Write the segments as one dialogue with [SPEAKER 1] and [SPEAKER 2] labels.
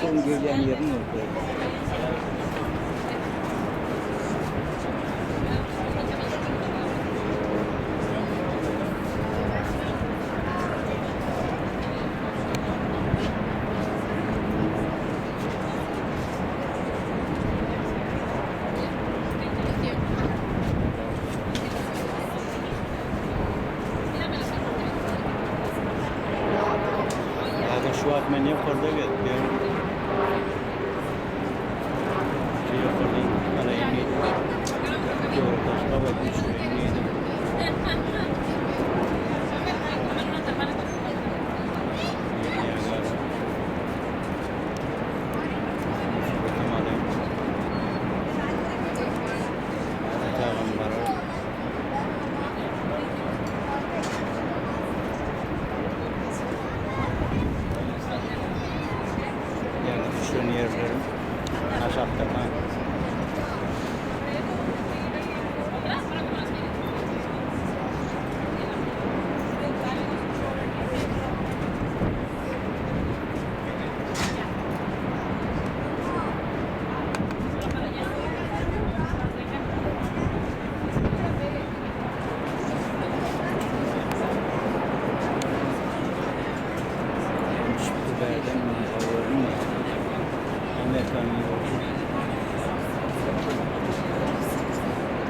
[SPEAKER 1] sorun görülen yerin orada. Şu an ben yok orada geldim. Şey yok orada. Bana yemeği. Doğru başka bir şey yemeği. Şunu yerlerim. Aşağıda kan.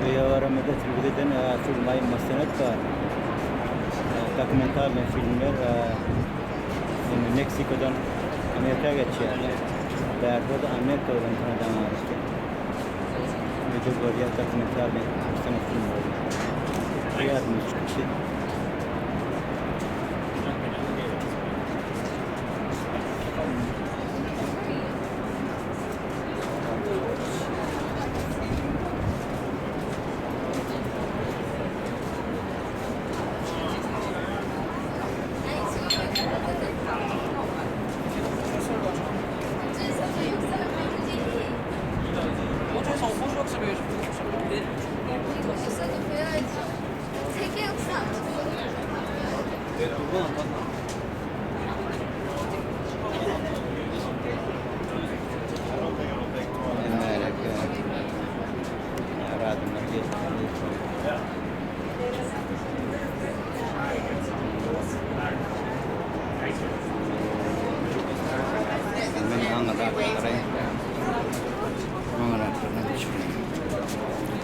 [SPEAKER 1] Veya medet filmden filmay masenet var. Dokumental filmler Meksiko'dan Amerika'ya geçiyor. Derdo da Amerika'dan Kanada'ya geçiyor. Ve çok böyle dokumental film var. Riyad'ın çıkışı.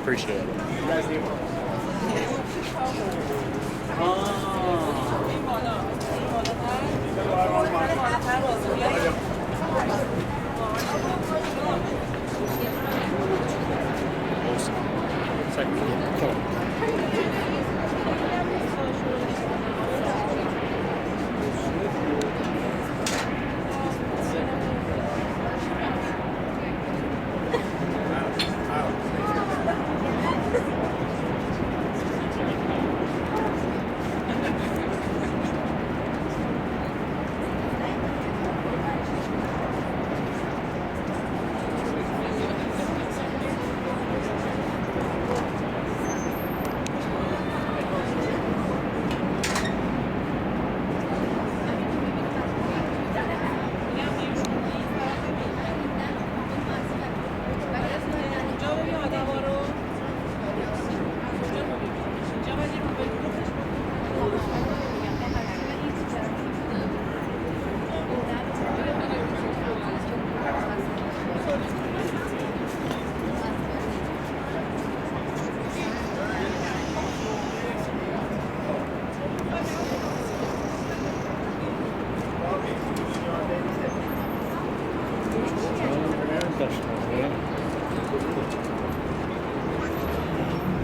[SPEAKER 1] Appreciate it.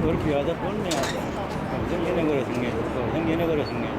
[SPEAKER 1] और प्यादा कौन नहीं आता हम ये नहीं करे संगे तो हम ये नहीं करे संगे